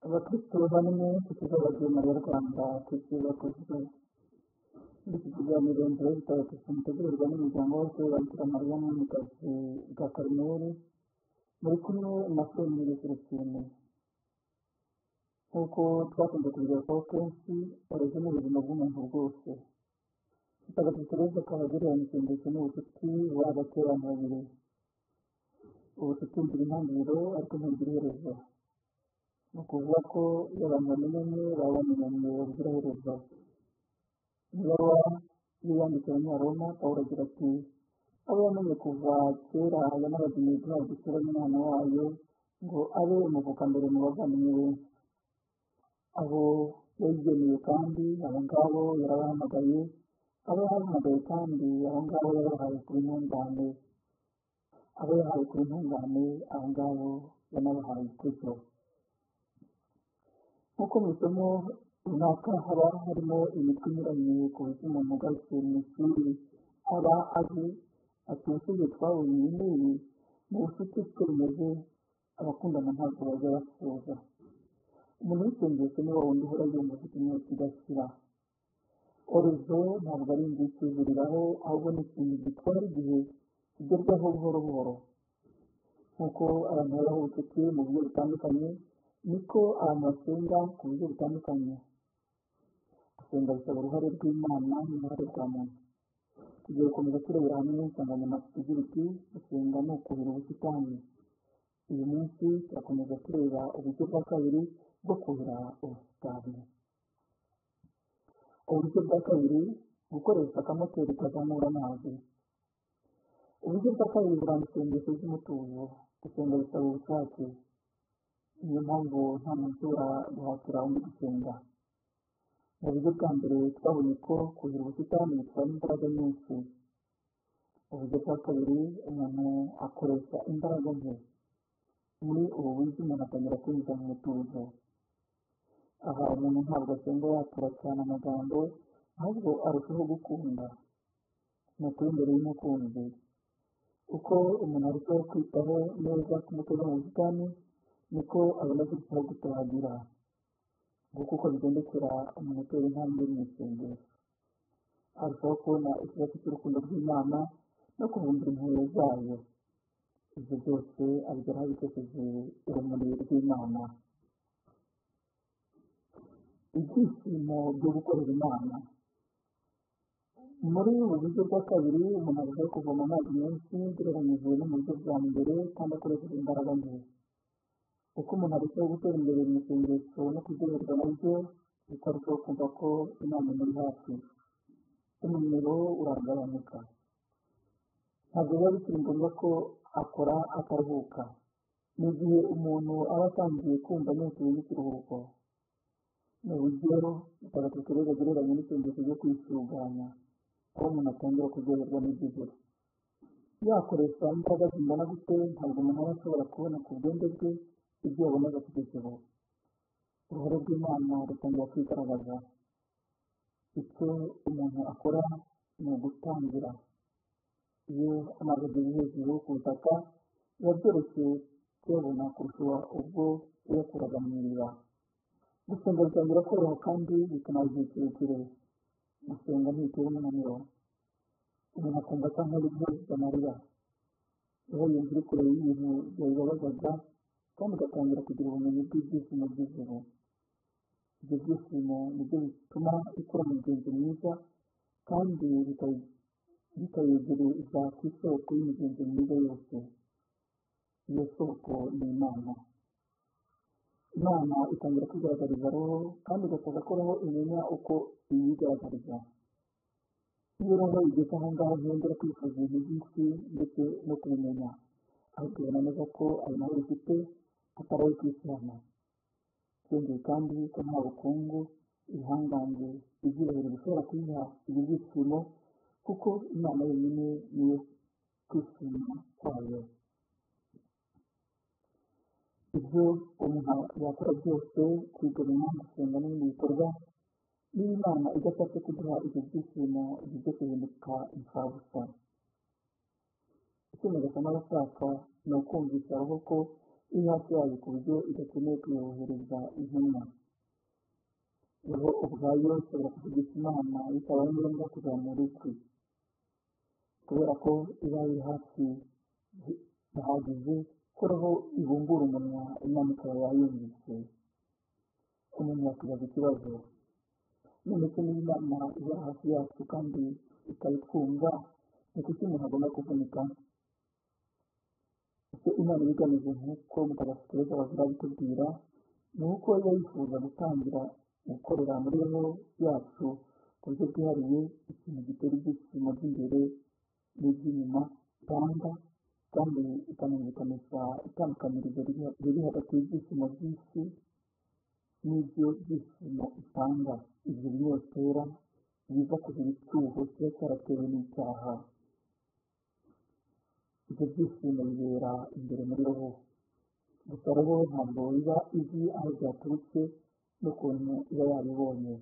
Abakristo bamwe tukibabagiye Mariya Rwanda twifuza kuvuga muri iki kiganiro inzira y'ubutagatifu mutegurirwa n'umuryango wose wa Bikira Mariya Mwamikazi bwa Karumeli muri kumwe na Seminari Celestine. Nk'uko twakunze kubigarukaho kenshi, uburezi ni ubuzima bw'umuntu bwose. Mutagatifu Tereza akaba agereranya isengesho n'ubucuti buri hagati y'abantu babiri. Ubucuti bugira intangiriro ariko ntibugira iherezo. Ni ukuvuga ko iyo abantu bamenyanye baba bamenyanye ubuziraherezo. Ibaruwa yanditse Abanyaroma, Pawulo agira ati: abo yamenye kuva kera yanabagennye guhabwa isura y'umwana wayo ngo abe umuvukambere mu bavandimwe benshi. Abo yayigeneye kandi abo ngabo yarabahamagaye, abo yahamagaye kandi abo ngabo yabahaye kuba intungane, abo yahaye kuba intungane abo ngabo yanabahaye ikuzo. Nk'uko mu isomo runaka haba harimo imitwe inyuranye ku buryo umuntu ugarutse mu ishuri aba azi ati ubushize twabonye ibi n'ibi, mu bucuti siko bimeze, abakundana ntabwo bajya basuhuza. Umuntu w'isengesho ni wa wundi uhora yumva afite inyota idashira. Orezo ntabwo ari inzu y'ikizuriraho, ahubwo ni ikintu gitwara igihe kigerwaho buhoro buhoro. Nk'uko abantu babaho ubucuti mu buryo butandukanye, niko abantu basenga ku buryo butandukanye. Gusenga bisaba uruhare rw'Imana n'uruhare rwa muntu. Tugiye gukomeza turebera hamwe insanganyamatsiko igira iti: gusenga ni ukuhira ubusitani. Uyu munsi turakomeza tureba uburyo bwa kabiri bwo kuhira ubusitani. Uburyo bwa kabiri: gukoresha akamoteri kazamura amazi. Uburyo bwa kabiri buranga isengesho ry'umutuzo. Gusenga bisaba ubushake. Niyo mpamvu nta muntu ushobora guhatira undi gusenga. Mu buryo bwa mbere twabonye ko kuhira ubusitani bitwara imbaraga nyinshi. Uburyo bwa kabiri umuntu akoresha imbaraga nke. Muri ubu buryo umuntu atangira kwinjira mu mutuzo. Aha umuntu ntabwo asenga yatura cyane amagambo, ahubwo arushaho gukunda. Ni ukuri imbere y'umukunzi. Uko umuntu arushaho kwitaho neza ku mutoza mu busitani, niko abona kurushaho gutohagira. Nguko uko bigendekera umuntu utera intambwe mu isengesho. Arushaho kubona ikibazo cy'urukundo rw'Imana no kuvumbura impuhwe zayo. Ibyo byose abigeraho abikesheje urumuri rw'Imana. Ibyishimo byo gukorera Imana. Muri ubu buryo bwa kabiri umuntu arushaho kuvoma amazi menshi ugereranyije no mu buryo bwa mbere kandi akoresheje imbaraga nke. Uko umuntu arushaho gutera imbere mu isengesho no kuryoherwa nabyo, bikarushaho kumva ko Imana imuri hafi. Umunaniro uragabanuka. Ntabwo biba bikiri ngombwa ko akora akaruhuka. Ni igihe umuntu aba atangiye kumva anezerewe n'ikiruhuko. Ni uburyo Mutagatifu Tereza agereranya n'isengesho ryo kwisuganya, aho umuntu atangira kuryoherwa n'iby'ijuru. Yakoresha imbaraga zingana gute, ntabwo umuntu aba ashobora kubona ku bwende bwe ibyo yabonaga kugeza ubu. Uruhare rw'Imana rutangira kwigaragaza. Icyo umuntu akora ni ugutangira. Iyo amazi ageze hejuru ku butaka, biba byoroshye kuyabona kurusha ubwo uyakuraga mu iriba. Gusenga bitangira koroha kandi bikamara igihe kirekire. Gusenga ntibitera umunaniro. Umuntu akumva asa nk'uri guhoza amarira. Aho yumva uri kure y'ibintu byabibabazaga, kandi ugatangira kugira ubumenyi bw'ibyishimo by'ijuru. Ibyo byishimo nibyo bituma ikura mu migenzo myiza, kandi bikayegereza ku isoko y'imigenzo myiza yose. Iyo soko ni Imana. Imana itangira kwigaragariza roho, kandi igasoza ko roho imenya uko iyigaragariza. Iyo roho igeze aho ngaho ntiyongera kwifuza ibintu byinshi ndetse no kubimenya, ahubwo ibona neza ko ayo mahoro ifite atari ayo kwishyirana. Byongeye kandi ko nta bukungu, ibihangange, ibyubahiro bishobora kuyiha ibi byishimo, kuko Imana yonyine niyo kwishima kwayo. Ibyo umuntu yakora byose, kwigomwa, gusenga n'ibindi bikorwa, niba Imana idashatse kuduha ibyo byishimo, ibyo byose bihinduka imfabusa. Icyo Nyagasani aba ashaka ni ukumvisha roho ko iri hafi yayo ku buryo idakeneye kuyohereza intumwa. Roho ubwayo ishobora kuvugisha Imana bitabaye ngombwa kuzamura ijwi, kubera ko iba iri hafi bihagije ko roho ibumbura umunwa Imana ikaba yayumvise. Umuntu yakwibaza ikibazo, none se niba Imana iba hafi yacu kandi ikabitwumva, ni kuki umuntu agomba kuvunika? Ese Imana ibigamije nk'uko Mutagatifu Tereza w'Avuila abitubwira, ni uko iba yifuza gutangira gukorera muri roho yacu ku buryo bwihariye ikintu gitera ibyishimo by'imbere n'iby'inyuma cyangwa kandi ikanumvikanisha itandukanirizo riri hagati y'ibyishimo by'isi n'ibyo byishimo itanga. Ibyo binyotera biza kugira icyuho kiba cyaratewe n'icyaha. Ibyo byishimo bibera imbere muri roho, gusa roho ntabwo iba izi aho byaturutse n'ukuntu iba yabibonye.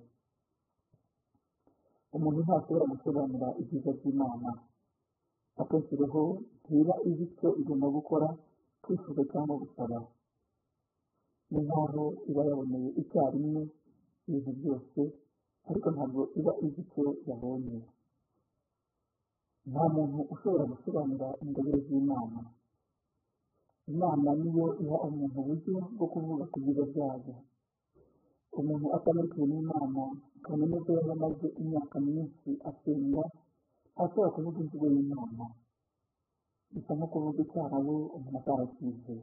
Umuntu ntashobora gusobanura ibyiza by'Imana. Akenshi roho ntiba izi icyo igomba gukora, kwifuza cyangwa gusaba. Ni nk'aho iba yaboneye icyarimwe ibintu byose, ariko ntabwo iba izi icyo yabonye. Nta muntu ushobora gusobanura ingabire z'Imana. Imana niyo iha umuntu uburyo bwo kuvuga ku byiza byayo. Umuntu atamurikiwe n'Imana, kabone n'ubwo yaba amaze imyaka myinshi asenga, ntashobora kuvuga imvugo y'Imana. Bisa nko kuvuga icyarabu umuntu atarakize.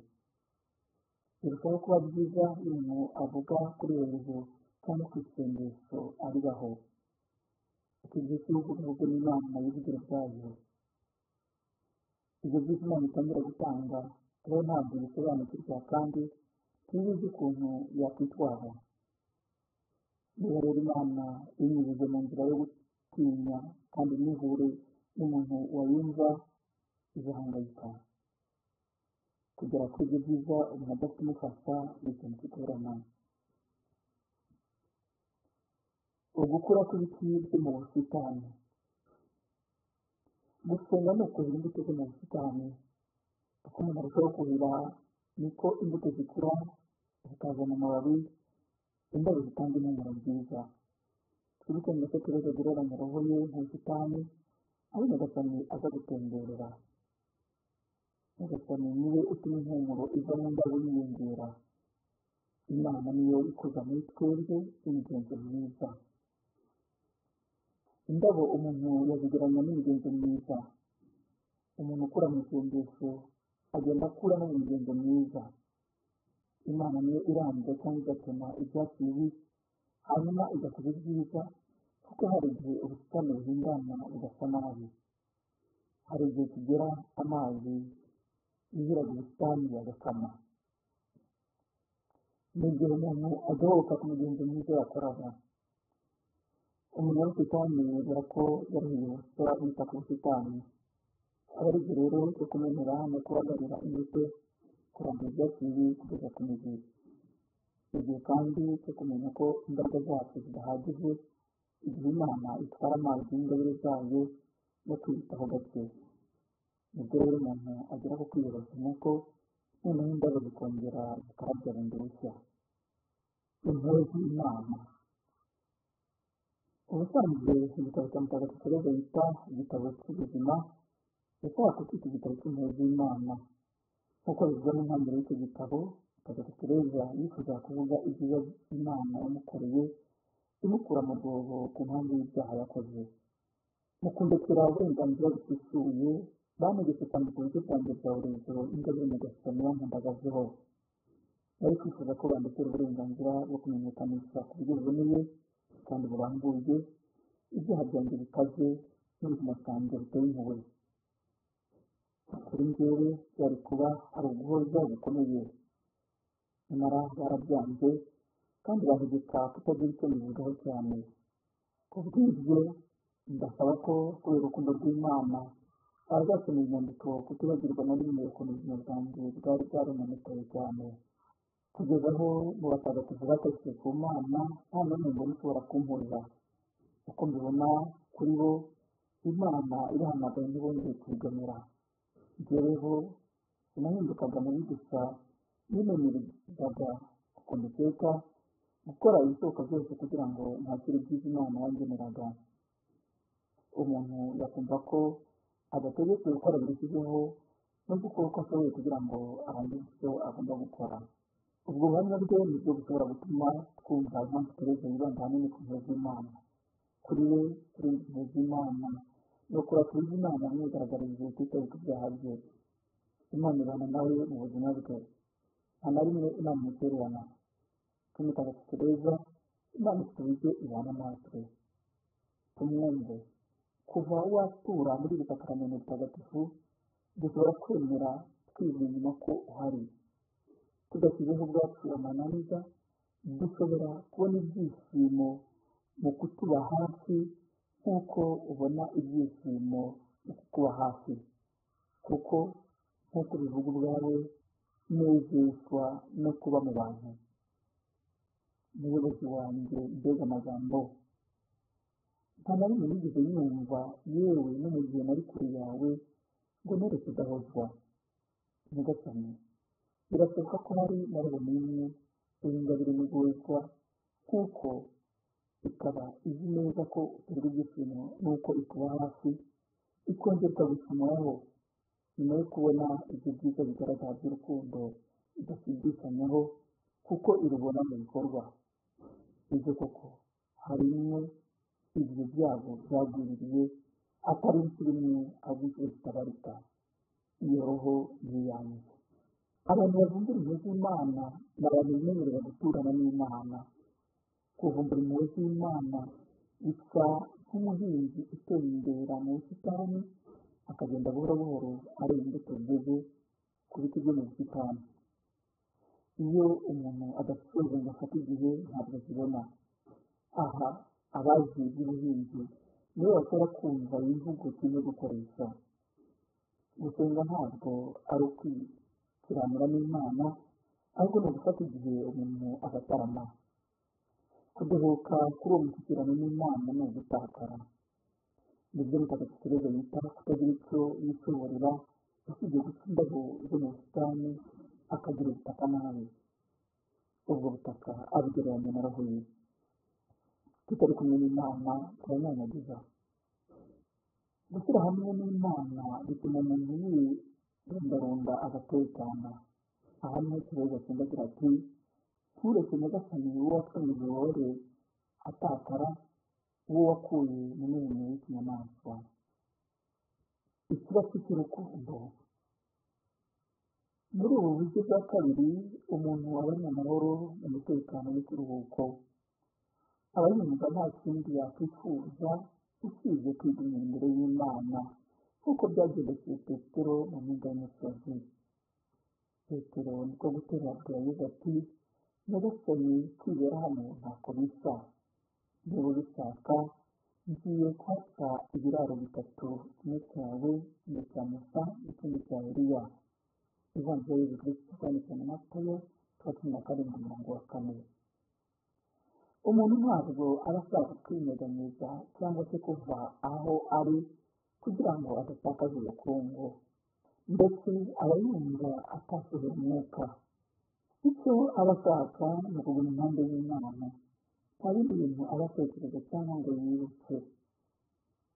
Birushaho kuba byiza iyo umuntu avuga kuri rezo cyangwa ku isengesho aribaho. Igihe cy'ubuvuga n'Imana yivugira ubwayo. Ibyo byose Imana itangira gutanga, rero ntabwo bisobanukirwa kandi ntibizi ukuntu yakwitwara. Niba rero Imana ibinyujije mu nzira yo gutinya kandi ntihure n'umuntu wayumva, izahangayika. Kugera kuri ibyo byiza umuntu adafite umufasha ni ikintu kigorana. Ugukura kw'ibiti byo mu busitani. Gusenga ni ukuhira imbuto zo mu busitani. Uko umuntu arushaho kuhira niko imbuto zikura zikazana amababi, indabo zitanga impumuro nziza. Twibuke ngo se Tereza agireranya roho ye mu busitani, aho Nyagasani aza gutemberera. Nyagasani niwe utuma impumuro iva mu ndabo yiyongera. Imana niyo ikuza muri twebwe imigenzo myiza. Indabo umuntu yazigeranya n'imigenzo myiza. Umuntu ukura mu isengesho agenda akura no mu migenzo myiza. Imana niyo irambye cyangwa igatema ibyatsi bibi, hanyuma igakuza ibyiza, kuko hari igihe ubusitani buhingana bugasa nabi. Hari igihe kigera amazi yuzuraga ubusitani agakama. Ni igihe umuntu agahoka ku migenzo myiza yakoraga. Umunyabusitani yibwira ko yaruhiye ubusa yita ku busitani. Aba ari igihe rero cyo kumenera no kubagarira imbuto, kurandura ibyatsi bibi kugeza ku mizi. Igihe kandi cyo kumenya ko imbaraga zacu zidahagije, igihe Imana itwara amazi y'ingabire zayo no kwiyitaho gake. Nibwo rero umuntu agera ku kwiyoroshya nuko noneho indabo zikongera zikarabya bundi bushya. Impuhwe z'Imana. Ubusanzwe igitabo cya Mutagatifu Tereza yita igitabo cy'ubuzima, yashaka kucyita igitabo cy'impuhwe z'Imana. Nk'uko bivugwa n'intambwe y'icyo gitabo, Mutagatifu Tereza yifuza kuvuga ibyiza Imana yamukoreye, imukura mu rwobo ku mpamvu y'ibyaha yakoze. Mu kundekera uburenganzira busesuye, banegetse cyane ku buryo bwanjye bwa burezo ingabire Nyagasani yampundagazeho. Bari kwifuza ko bandekera uburenganzira bwo kumenyekanisha ku buryo buboneye kandi burambuye ibyaha byanjye bikaze n'ubuzima bwanjye buteye impuhwe. Kuri njyewe byari kuba ari uguhoza gukomeye. Nyamara barabyanze kandi bahegeka kutagira icyo bivugaho cyane. Ku bw'ibyo ndasaba ko kubera urukundo rw'Imana bazasoma inyandiko kutibagirwa na rimwe ukuntu ubuzima bwanjye bwari bwarononekaye cyane, kugeza aho mu batagatifu bakoze ku Mana nta n'umwe mbona ushobora kumpurira. Uko mbibona kuri bo, Imana irahamagaye ntibongeye kubigamira. Njyeweho sinahindukaga mubi gusa, yimenyereza ukuntu iteka gukora ibishoboka byose kugira ngo ntakire ibyiza Imana yangeneraga. Umuntu yakumva ko adategetswe gukora birushijeho no gukora uko ashoboye kugira ngo arangize icyo agomba gukora. Ubwo buhamya bwe nibwo bushobora gutuma twumva impamvu Tereza yibanda ahanini ku mpuhwe z'Imana. Kuri we kurenza impuhwe z'Imana ni ukuratura Imana amwigaragariza utitaye ku byaha bye. Imana ibana nawe mu buzima bwe, nta na rimwe Imana imutererana. Kuri Mutagatifu Tereza, Imana ifite uburyo ibana natwe. Tumwumve. Kuva watura muri iri sakramento ritagatifu, dushobora kwemera twivuye inyuma ko uhari. Tudashyizeho ubwacu amananiza, dushobora kubona ibyishimo mu kutuba hafi nk'uko ubona ibyishimo mu kukuba hafi. Kuko nk'uko ubivuga ubwawe, nezezwa no kuba mu bantu. Muyobozi wanjye, mbega amagambo! Nta na rimwe nigeze yumva, yewe no mu gihe nari kure yawe, ngo nere kudahozwa. Nyagasani, birashoboka ko hari na roho n'imwe uyingabire n'uguhozwa, kuko ikaba izi neza ko uterwa ibyishimo n'uko ikuba hafi, ikongera ikagusomeraho nyuma yo kubona ibyo byiza bigaragara by'urukundo idashidikanyaho, kuko irubona mu bikorwa. Ibyo koko hari imwe ibyo byago byagwiririye, atari inshuro imwe ahubwo inshuro zitabarika. Iyo roho ni iyanjye. Abantu bavumbura impuhwe z'Imana ni abantu bimenyerera guturana n'Imana. Kuvumbura impuhwe z'Imana bisa nk'umuhinzi utembera mu busitani, akagenda buhoro buhoro areba imbuto zeze ku biti byo mu busitani. Iyo umuntu adashoboye ngo afate igihe, ntabwo azibona. Aha abazi iby'ubuhinzi nibo bashobora kumva iyi mvugo turimo gukoresha. Gusenga ntabwo ari ukwikiranura n'Imana, ahubwo ni ugufata igihe umuntu agatarama. Kudohoka kuri uwo mushyikirano n'Imana ni ugutakara. Nibyo Mutagatifu Tereza yita kutagira icyo yishoborera, usibye guca indabo zo mu busitani, akagira ubutaka nabi. Ubwo butaka abugereranya na roho ye. Tutari kumwe n'Imana turanyanyagiza. Gushyira hamwe n'Imana bituma umuntu yirundarunda agatekana. Aha niho Tereza asenga agira ati, ntureke Nyagasani uwo wacunguje wowe atakara, uwo wakuye mu mirimo y'ikinyamaswa. Ikibazo cy'urukundo. Muri ubu buryo bwa kabiri, umuntu aba ari mu mahoro, mu mutekano n'ikiruhuko. Aba yumva nta kindi yakwifuza usibye kwigumira imbere y'Imana, nk'uko byagendekeye Petero mu mpinga y'umusozi. Petero niko guterura yagize ati, Nyagasani, kwibera hano ntako bisa. Niba ubishaka, ngiye kuhaca ibiraro bitatu, kimwe cyawe, kimwe cya Musa, n'ikindi cya Eliya. Ivanjiri y'Yesu Kristo yanditswe na Matayo, 17:4. Umuntu ntabwo aba ashaka kwinyeganyeza cyangwa se kuva aho ari kugira ngo adatakaza ubukungu, ndetse aba yumva atasohora umwuka. Icyo aba ashaka ni ukuguma impande y'Imana. Nta bindi bintu aba atekereza cyangwa ngo yibutse.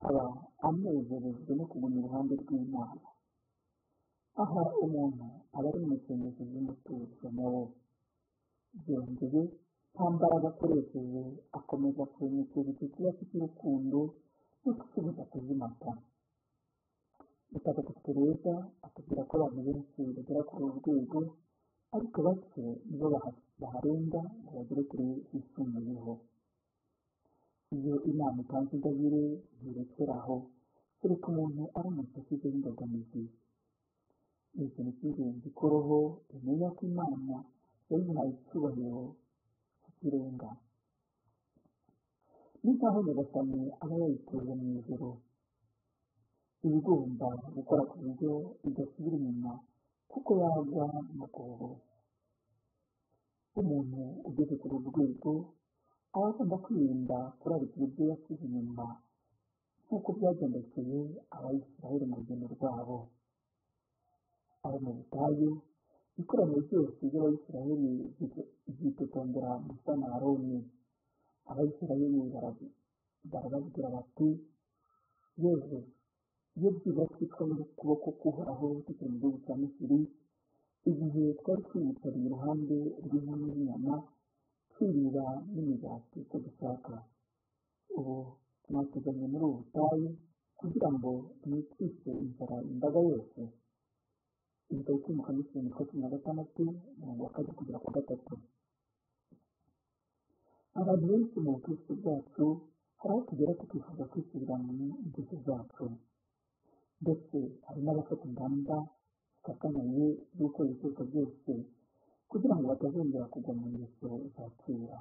Aba anezerejwe no kuguma iruhande rw'Imana. Aha umuntu aba ari mu isengesho ry'umutuzo nawo. Byongeye, nta mbaraga akoresheje, akomeza kuremekeza icyo kibazo cy'urukundo no kukibuza kuzimata. Mutagatifu Tereza atubwira ko abantu benshi bagera kuri uru rwego, ariko bake nibo baharenga ngo bagere kuri yisumbuyeho. Iyo Imana itanze ingabire ntirekera aho, kereka umuntu aramutse ashyizeho imbogamizi. Ni ikintu cy'ingenzi ko roho imenya ko Imana yayihaye icyubahiro cy'ikirenga. Ni nk'aho Nyagasani aba yayituje mu ijuru. Iba igomba gukora ku buryo idasubira inyuma, kuko yagwa mu rwobo. Umuntu ugeze kuri uru rwego aba agomba kwirinda kurarikira ibyo yasize inyuma, nk'uko byagendekeye Abayisiraheli mu rugendo rwabo. Abo mu butayu ikoraniro ryose ry'Abayisiraheli ryitotombera Musa na Aroni. Abayisiraheli barababwira bati, yewe iyo byiza twitwa n'ukuboko k'Uhoraho tukiri mu gihugu cya Misiri, igihe twari twiyicariye iruhande rw'inkumi z'inyama, twirira n'imigati uko dushaka. Ubu mwatuzanye muri ubu butayu kugira ngo mwicishe inzara imbaga yose. Igitabo cy'Umuka Misiri umutwe wa 16 umurongo wa 1 kugera ku 3. Abantu benshi mu bukristo bwacu hari aho tugera tukifuza kwisubira mu ngeso zacu, ndetse hari n'abafata ingamba zikakamaye zo gukora ibishoboka byose kugira ngo batazongera kugwa mu ngeso za kera.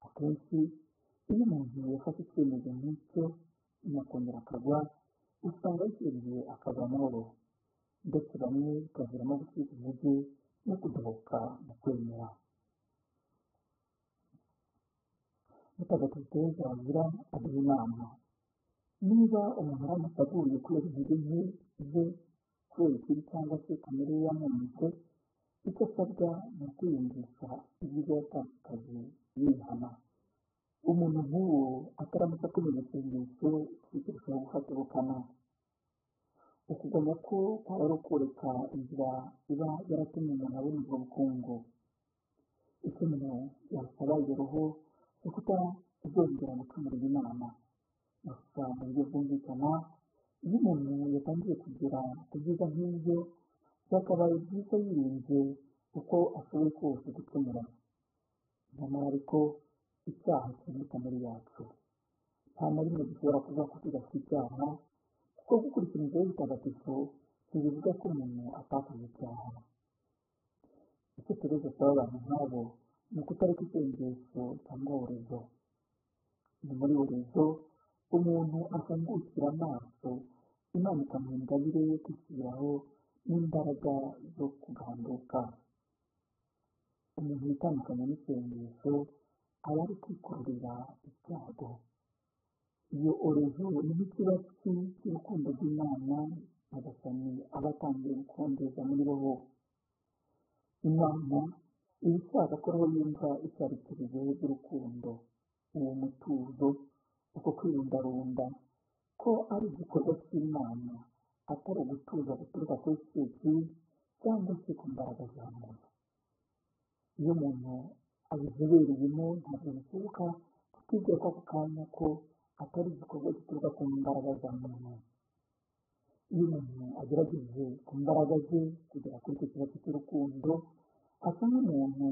Akenshi iyo umuntu yafashe icyemezo nk'icyo akongera akagwa, usanga yishyiriye akava amahoro, ndetse bamwe bikaviramo gucika intege no kudohoka mu kwemera. Mutagatifu Tereza agira aduha inama, niba umuntu aramutse aguye kubera intege nke ze, kubera ikibi cyangwa se kamere yamunzwe, icyo asabwa ni ukwiyumvisha ibyiza yatakaje yihana. Umuntu nk'uwo ataramutse akomeza isengesho kikarushaho gufata ubukana. Ukuganya ko kwaba ari ukureka inzira iba yaratumye umuntu abona ubwo bukungu. Icyo umuntu yasaba iyo roho ni kutazongera gucumurira Imana. Gusa mu buryo bwumvikana, iyo umuntu yatangiye kugera ku byiza nk'ibyo, byakabaye byiza yirinze uko ashoboye kose gucumura. Nyamara ariko icyaha kiri muri kamere yacu. Nta na rimwe dushobora kuvuga ko tudafite icyaha, kuko gukurikira inzira y'ubutagatifu ntibivuga ko umuntu atakoze icyaha. Icyo Tereza asaba abantu nk'abo ni ukutareka isengesho cyangwa uburezo. Ni muri uburezo umuntu afungukira amaso, Imana ikamuha ingabire yo kwishyiriraho n'imbaraga zo kuganduka. Umuntu witandukanya n'isengesho aba ari kwikururira icyago. Iyo orezo ni nk'ikibatsi cy'urukundo rw'Imana Nyagasani aba atangiye gukondeza muri bo. Imana iba ishaka ko roho yumva icyarikirizo by'urukundo, uwo mutuzo, uko kwirundarunda, ko ari igikorwa cy'Imana, atari ugutuza guturuka kuri seki cyangwa se ku mbaraga za muntu. Iyo umuntu abizobereyemo ntabwo bishoboka kutibwira ko ako kanya ko atari igikorwa gituruka ku mbaraga za muntu. Iyo umuntu agerageje ku mbaraga ze kugera kuri icyo kibazo cy'urukundo, asa n'umuntu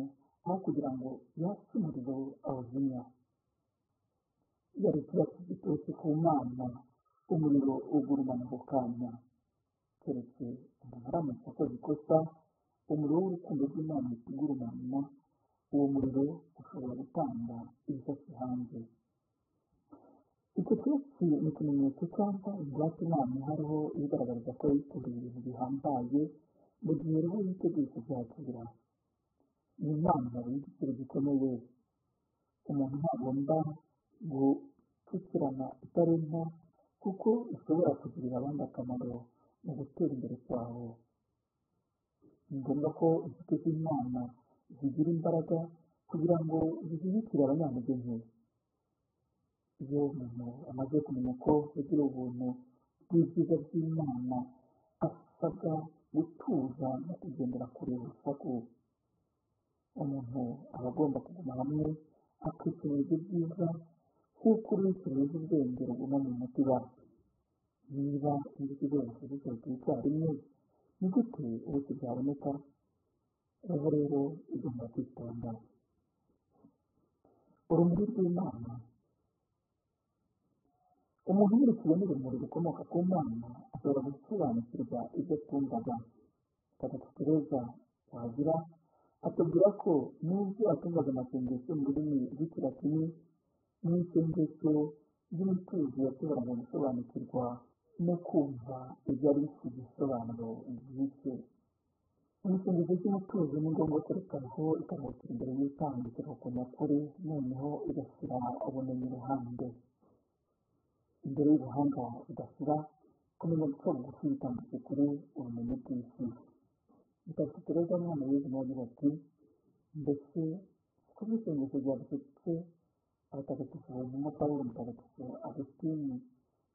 aho kugira ngo yatse umuriro awuzimya. Iyo ari ikibazo giturutse ku Mana, umuriro ugurumana ako kanya. Keretse umuntu aramutse akoze ikosa, umuriro w'urukundo rw'Imana utugurumana, uwo muriro ushobora gutanga ibisatsi hanze. Icyo cyose ni ikimenyetso cyangwa ingwate Imana ihariho igaragariza ko yikoreye ibintu bihambaye mu gihe roho yiteguye kubyakira. Ni Imana y'igiciro gikomeye. Umuntu ntagomba gupfukirana itarenta, kuko ishobora kugirira abandi akamaro mu gutera imbere kwawo. Ni ngombwa ko inshuti z'Imana zigira imbaraga kugira ngo zishyigikire abanyantege nke. Iyo umuntu amaze kumenya ko yagira ubuntu bw'ibyiza by'Imana, asabwa gutuza no kugendera kure urusaku. Umuntu aba agomba kuguma hamwe akishimira ibyo byiza, nk'uko ururikiriro rw'ubwenge ruguma mu mutiba. Niba inzuki zose zishoboka icyarimwe, ni gute ubuki bwaboneka? Roho rero igomba kwitonda. Urumuri rw'Imana. Umuntu umurikiwe n'urumuri rukomoka ku Mana ashobora gusobanukirwa ibyo twumvaga. Mutagatifu Tereza wagira atubwira ko nubwo atumvaga amasengesho mu rurimi rw'Ikilatini, mu isengesho ry'umutuzo yashoboraga gusobanukirwa no kumva ibyari bifite igisobanuro bwite. Mu isengesho ry'umutuzo ni ngombwa ko rekaho ikaruhukira imbere y'itanga ikiruhuko nyakuri, noneho igashyira ubumenyi iruhande. Imbere y'ubuhanga budashira, kumenya guca bugufi bitambitse kure ubumenyi bw'isi. Mutagatifu Tereza umwana w'Yezu nawe agira ati mbese ko mu isengesho rya dufite abatagatifu intumwa Pawulo, mutagatifu Agusitini,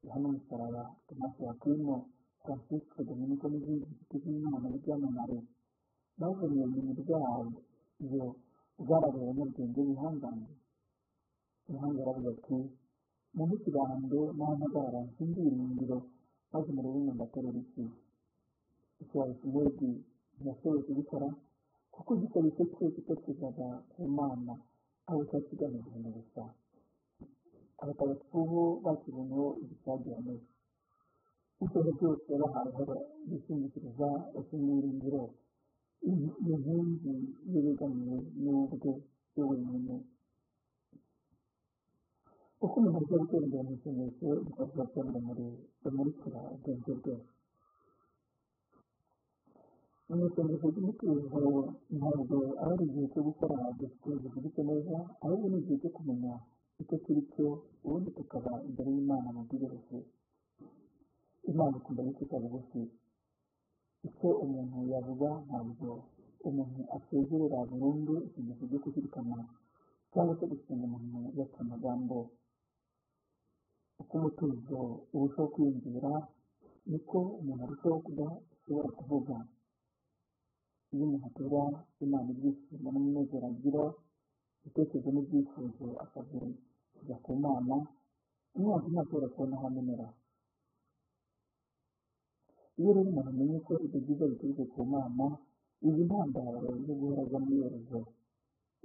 Yohana Umusaraba, Tomasi Akwino, Francisco, Dominiko n'izindi nshuti z'Imana n'ibyamamare bazaniye ubumenyi bwayo bwarabaye abanyabwenge b'ibihangange. Umuhanga yaravuze ati mu ikibando n'ahagarara nsindira imiriro maze umuriro w'inyuma aterura isi. Icyo Arikimedi ntiyashoboye kubikora kuko igitabo cye kitakizaga ku Mana aho cyari kigamije ibintu gusa. Abatagatifu bo bakibonyeho igisagirane. Ibyo byose bahawe bishingikiriza imyiringiro, inkingi y'ibigamiye n'ubwe we wenyine. Uko umuntu agiye gutera imbere mu isengesho bikorwa cyane rumurikira ubwenge bwe. Mu isengesho ry'umutuzo ntabwo ari igihe cyo gukora disipurine zivugitse neza, ahubwo ni igihe cyo kumenya icyo turi cyo, ubundi tukaba imbere y'Imana mu bwiyoroshye. Imana ikunda gucika bugufi. Icyo umuntu yavuga ntabwo umuntu asezerera burundu isengesho ryo kuzirikana cyangwa se gusenga umuntu yaca amagambo. Uko umutuzo urushaho kwiyongera niko umuntu arushaho kudashobora kuvuga. Iyo umuntu atura Imana ibyishimo n'umunezero agira, ibitekerezo n'ibyifuzo akagera kujya ku Mana, umwanzi ntashobora kubona aho amenera. Iyo rero umuntu amenye ko ibyo byiza biturutse ku Mana, izi ntandaro zo guhora aza mu iherezo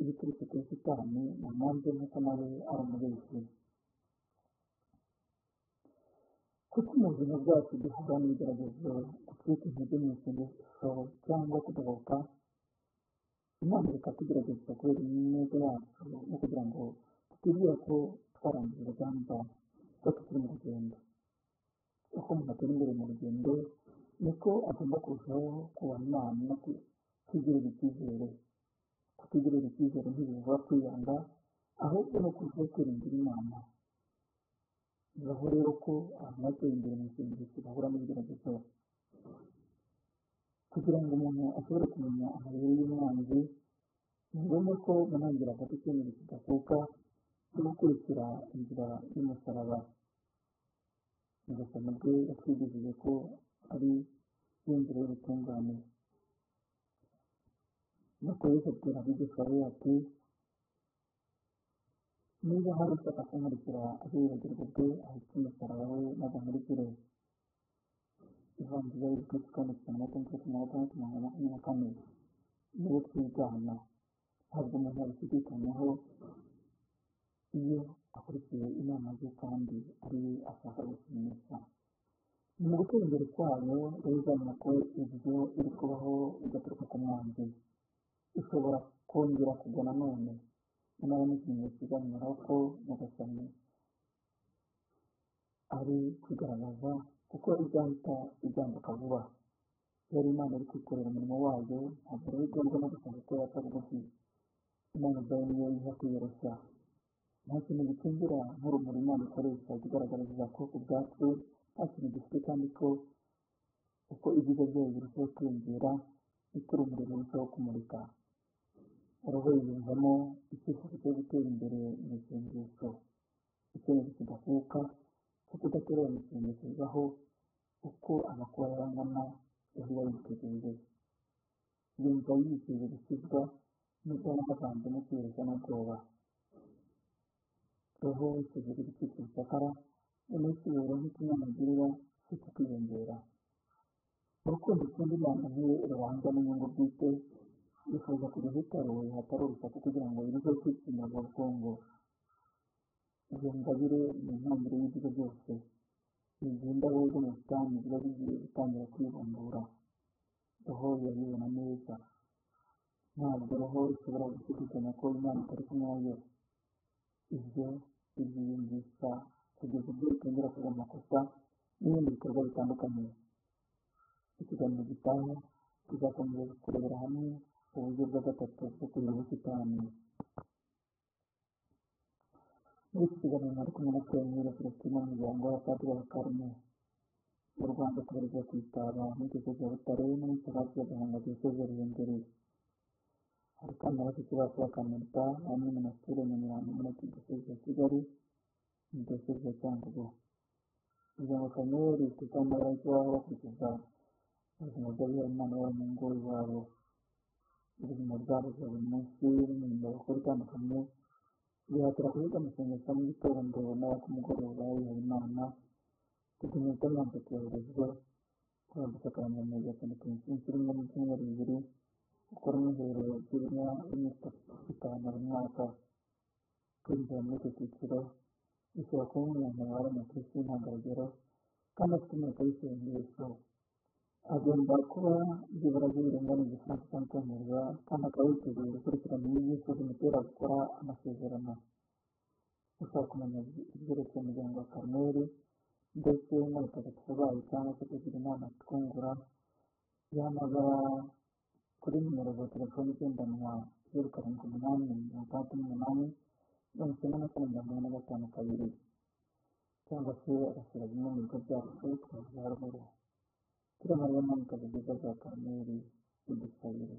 ibiturutse kuri Satani na mpamvu nk'uko nawe ari umubeshyi. Kuko mu buzima bwacu duhura n'ibigeragezo, gucika intege mu isengesho cyangwa kudohoka, Imana ikatugerageza kubera intego yacu no kugira ngo tutibwira ko twarangije urugamba ko tukiri mu rugendo. Uko umuntu atera imbere mu rugendo niko agomba kurushaho kubaha Imana no kwigirira icyizere. Kutigirira icyizere ntibivuga kwiyanga, ahubwo no kurushaho kwiringira Imana. Bibaho rero ko abantu bateye imbere mu isengesho bahura n'ibigeragezo. Kugira ngo umuntu ashobore kumenya amayeri y'umwanzi, ni ngombwa ko mu ntangiriro afata icyemezo kidakuka cyo gukurikira inzira y'umusaraba. Nyagasani bwe yatwigishije ko ari yo nzira y'ubutungane. Nuko Yesu abwira abigishwa be ati niba hari ushaka kunkurikira azibagirwa ubwe ahita umusaraba we maze ankurikire. Ivanjiri ya Kristo kwanditswe na Matayo 26:24. Niwe twigana. Ntabwo umuntu abishidikanyaho iyo akurikiye inama ze kandi ari we ashaka gushimisha. Ni mu gutera imbere kwayo rero uzamenya ko ibyo iri kubaho bigaturuka ku mwanzi. Ushobora kongera kugwa nanone, nyamara n'ikimenyetso kiganiraho ko Nyagasani ari kwigaragaza kuko izahita iganduka vuba. Rero Imana iri kwikorera umurimo wayo, ntabwo rero igomba no gushaka ko yaca bugufi. Imana ubwayo niyo iha kwiyoroshya. Nta kintu gikingira nk'urumuri Imana ikoresha igaragariza ko ubwacu nta kintu dufite, kandi ko uko ibyiza byayo birushaho kwiyongera niko urumuri rurushaho kumurika. Roho yiyumvamo icyifuzo cyo gutera imbere mu isengesho. Icyemezo kidakuka cyo kudaterera mu isengesho bibaho uko amakuba yarangana yari yiteguye. Yumva yizeye gukizwa n'ubwo yanavanze no kwiyoroshya n'ubwoba. Roho yiteguye gukizwa isakara, noneho icyubahiro nk'ikimana agirira cyo kwiyongera. Urukundo ukunda Imana ntiwe rurangwa n'inyungu bwite, yifuza kujya hitaruwe hatari urusaku kugira ngo birusheho kwishimira ubukungu. Iyo ngabire ni intangiriro y'ibyiza byose. Igihe indabo zo mu busitani ziba zigiye gutangira kwibumbura, roho irabibona neza. Ntabwo roho ishobora gushidikanya ko Imana itari kumwe nayo. Ibyo ibyiyumvisha kugeza ubwo itongera kugira amakosa n'ibindi bikorwa bitandukanye. Ikiganiro gitaha tuzakomeza kurebera hamwe uburyo bwa gatatu bwo kurinda ubusitani. Muri iki kiganiro nari kumwe na Twemere Celestin n'umuryango wa Padiri wa Karume. mu Rwanda tubarizwa ku Itaba muri Diyoseze ya Butare no muri Paruwasi ya Gahanga Diyoseze ya Ruhengeri. Hari kandi abafite ba Kanumba hamwe na Monasiteri ya Nyamirambo muri Diyoseze ya Kigali na Diyoseze ya Cyangugu. Umuryango Karmeli ufite amarayika wabo bakurikiza ubuzima bw'abihayimana babo mu ngo iwabo. Ubuzima bwabo bwa buri munsi n'imirimo bakora itandukanye bihatira kuhiga amasengesho mu gitondo n'aya ku mugoroba y'abihayimana kugira iminota mirongo itatu yoherezwa kubera gusakaranya mu gihe cyane iminsi rimwe mu byumweru bibiri gukora umwiherero by'inka y'iminsi itanu buri mwaka. Kwinjira muri icyo cyiciro bisaba kuba umuntu wari umukirisitu w'intangarugero kandi afite inteko y'isengesho. Agomba kuba byibura by'uburinganire igifaransa cyangwa icyongereza kandi akaba yiteguye gukurikirana inyigisho zimutera gukora amasezerano. Ushaka kumenya ibyerekeye umuryango wa Karmeli ndetse n'abatagatifu bayo cyangwa se kugira inama twungura yahamagara kuri nimero za telefoni igendanwa 0788 cyangwa se agasura bimwe mu bigo byacu twavuze haruguru. Turamariya Mwamikazi byiza bya Karmeli idusabire.